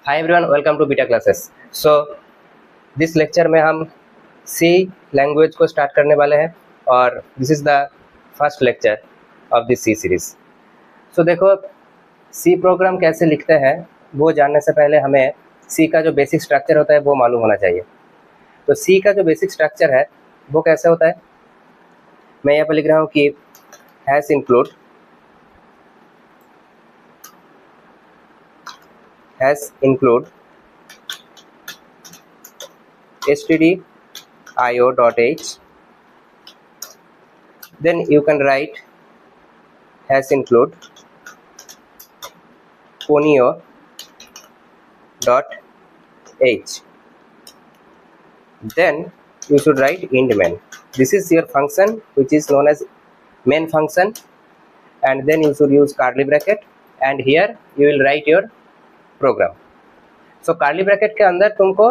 Hi everyone, welcome to beta Classes. So this lecture में हम सी language को start करने वाले हैं और this is the first lecture of this C series. So देखो, सी प्रोग्राम कैसे लिखते हैं वो जानने से पहले हमें सी का जो बेसिक स्ट्रक्चर होता है वो मालूम होना चाहिए। तो सी का जो बेसिक स्ट्रक्चर है वो कैसे होता है, मैं यहाँ पर लिख रहा हूँ कि hash include stdio.h, then you can write has include conio.h, then you should write int main. This is your function which is known as main function, and then you should use curly bracket and here you will write your program. So curly bracket के अंदर तुमको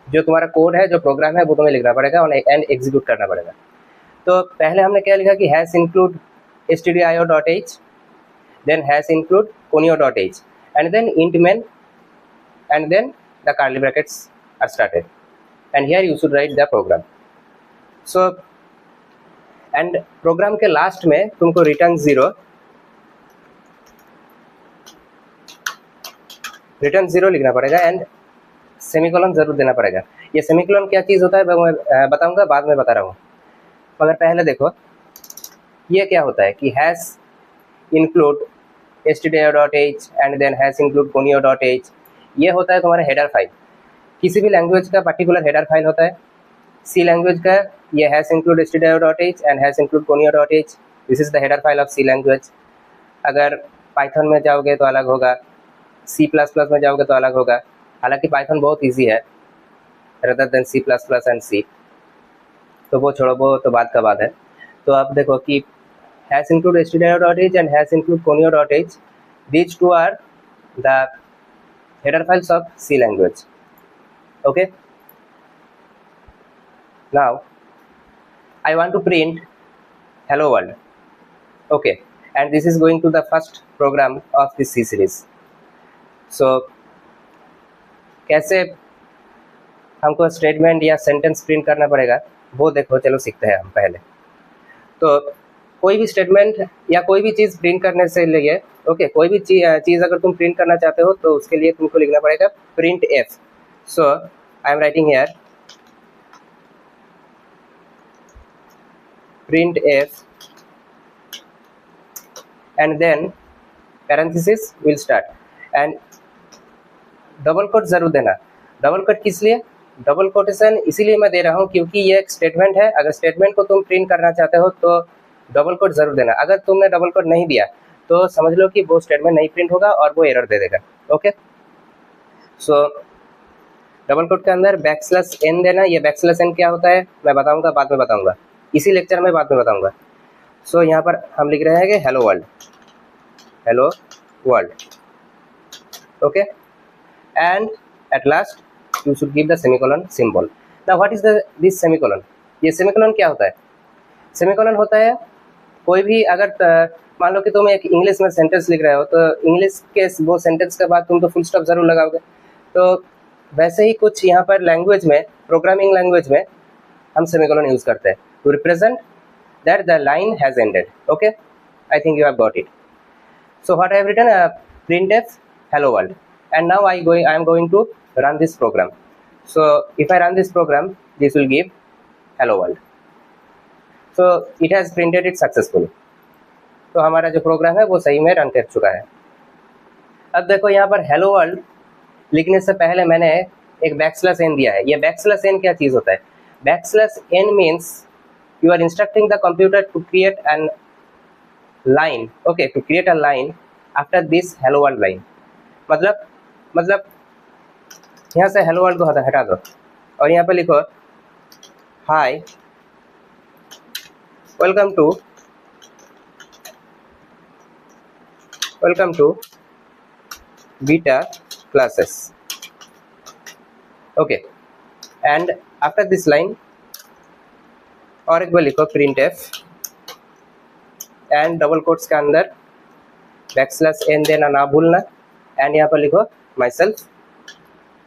जो तुम्हारा code है, जो programme है वो तुम्हें लिखना पड़ेगा और एंड एग्जीक्यूट करना पड़ेगा। तो पहले हमने क्या लिखा कि hash include stdio.h, then has include conio.h, and then int main, and then the curly brackets are started, and here you should write the program. So and program के लास्ट में तुमको रिटर्न जीरो लिखना पड़ेगा and semicolon जरूर देना पड़ेगा। ये semicolon क्या चीज़ होता है मैं बताऊंगा, बाद में बता रहा हूँ, मगर पहले देखो ये क्या होता है कि hash include stdio.h and then hash include conio.h, ये होता है तुम्हारा हेडर फाइल। किसी भी लैंग्वेज का पर्टिकुलर हेडर फाइल होता है। सी लैंग्वेज का ये hash include stdio.h and hash include conio.h, this is the header file of C language. अगर पाइथन में जाओगे तो अलग होगा, C++ में जाओगे तो अलग होगा। हालांकि पाइथन बहुत इजी है rather than C++ and C, तो वो छोड़ो, वो तो बात का बात है। तो अब देखो कि has include stdio.h and has include conio.h, these two are the header files of C language. Okay, now I want to print hello world. Okay, and this is going to the first program of this C series. So कैसे हमको statement या sentence print करना पड़ेगा वो देखो, चलो सीखते हैं हम पहले। तो कोई भी स्टेटमेंट या कोई भी चीज़ प्रिंट करने से लिए ओके, कोई भी चीज़ अगर तुम प्रिंट करना चाहते हो तो उसके लिए तुमको लिखना पड़ेगा printf. So I am writing here printf and then parenthesis will start and double quote जरूर देना। डबल कोट किस लिए, डबल कोटेशन इसीलिए मैं दे रहा हूँ क्योंकि ये एक स्टेटमेंट है। अगर स्टेटमेंट को तुम प्रिंट करना चाहते हो तो डबल कोट जरूर देना। अगर तुमने डबल कोट नहीं दिया तो समझ लो कि वो स्टेटमेंट नहीं प्रिंट होगा और वो एरर दे देगा। ओके, सो डबल कोट के अंदर \n देना। ये \n क्या होता है मैं बताऊंगा, बाद में बताऊंगा, इसी लेक्चर में बाद में बताऊंगा। सो यहाँ पर हम लिख रहे हैं कि hello world. Okay, and at last you should give the semicolon symbol. Now what is this semicolon? ये सेमीकोलन क्या होता है? सेमीकोलन होता है कोई भी अगर मान लो कि तुम एक इंग्लिश में सेंटेंस लिख रहे हो तो इंग्लिश के वो सेंटेंस के बाद तुम तो फुल स्टॉप जरूर लगाओगे। तो वैसे ही कुछ यहाँ पर लैंग्वेज में, प्रोग्रामिंग लैंग्वेज में हम सेमीकोलन यूज करते हैं to represent that the line has ended. Okay, I think you have got it. So what I have written printf hello world, and now I am going to run this program. So if I run this program, this will give hello world. So it has printed it successfully. तो हमारा जो programme है वो सही में run कर चुका है। अब देखो यहाँ पर hello world लिखने से पहले मैंने एक \n दिया है। ये \n क्या चीज़ होता है? \n means you are instructing the computer to create an line. Okay, to create a line after this hello world line. मतलब यहाँ से हेलो वर्ल्ड को हटा दो और यहाँ पे लिखो hi welcome to beta Classes. Okay, and after this line और एक बार लिखो printf and double quotes के अंदर \n देना ना भूलना, एंड यहाँ पर लिखो माई सेल्फ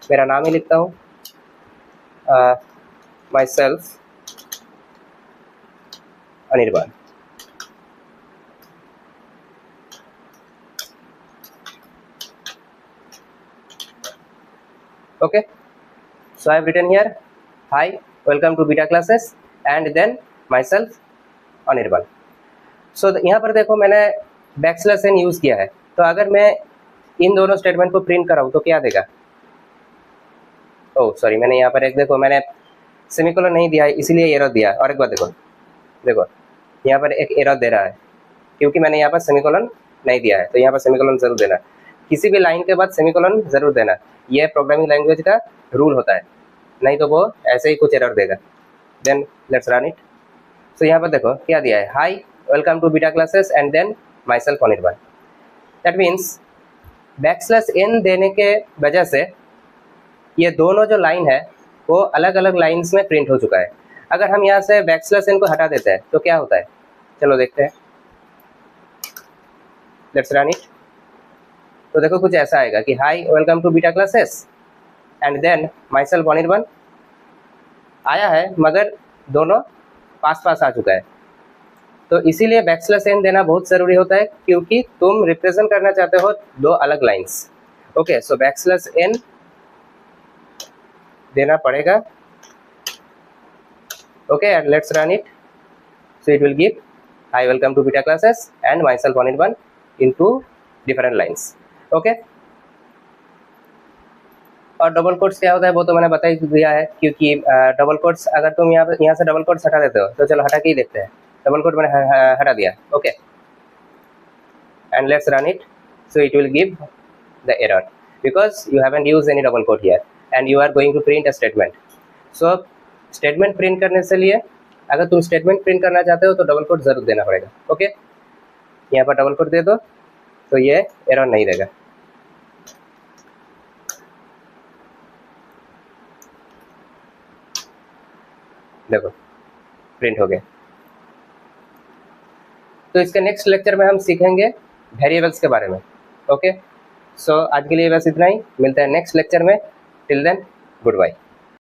मेरा नाम ही लिखता हूँ, my self Anirban. Okay, so I have written here, hi, welcome to beta classes, and then myself Anirban. So यहाँ पर देखो मैंने बैकस्लैश एन यूज़ किया है, तो अगर मैं इन दोनों स्टेटमेंट को प्रिंट कराऊँ तो क्या देगा? ओह सॉरी, मैंने यहाँ पर एक देखो मैंने सेमीकोलन नहीं दिया है इसीलिए एरर दिया। और एक बात देखो, देखो यहाँ पर एक एरर दे रहा है क्योंकि मैंने यहाँ पर सेमीकोलन नहीं दिया है, तो यहाँ पर सेमीकोलन जरूर देना, किसी भी लाइन के बाद सेमीकोलन जरूर देना, ये प्रोग्रामिंग लैंग्वेज का रूल होता है, नहीं तो वो ऐसे ही कुछ एरर देगा। Then let's run it. सो यहाँ पर देखो क्या दिया है, hi welcome to beta classes and then myself Anirban. That means backslash n देने के वजह से ये दोनों जो लाइन है वो अलग अलग लाइन्स में प्रिंट हो चुका है। अगर हम यहाँ से बैकस्लैश एन को हटा देते हैं तो क्या होता है, चलो देखते हैं, लेट्स रन इट। तो देखो कुछ ऐसा आएगा कि hi welcome to beta classes and then myself Anirban आया है, मगर दोनों पास पास आ चुका है। तो इसीलिए बैकस्लैश एन देना बहुत ज़रूरी होता है क्योंकि तुम रिप्रेजेंट करना चाहते हो दो अलग lines. Okay, so backslash N देना पड़ेगा। Okay, and let's run it. So it will give hi welcome to beta classes and myself Anirban in two different lines. Okay, और डबल कोट्स क्या होता है वो तो मैंने बता ही दिया है, क्योंकि डबल कोट्स अगर तुम यहाँ से डबल कोट्स हटा देते हो तो चलो हटा के ही देखते हैं। डबल कोट मैंने हटा दिया। Okay, and let's run it. So it will give the error because you haven't used any double quote here and you are going to print a statement. So statement print करने से लिए अगर तुम statement print करना चाहते हो तो double quote जरूर देना पड़ेगा। ओके, यहाँ पर डबल कोट दे दो तो ये एरर नहीं देगा। देखो प्रिंट हो गया। तो इसके नेक्स्ट लेक्चर में हम सीखेंगे वेरिएबल्स के बारे में। ओके, सो आज के लिए बस इतना ही, मिलते हैं नेक्स्ट लेक्चर में। Till then good bye.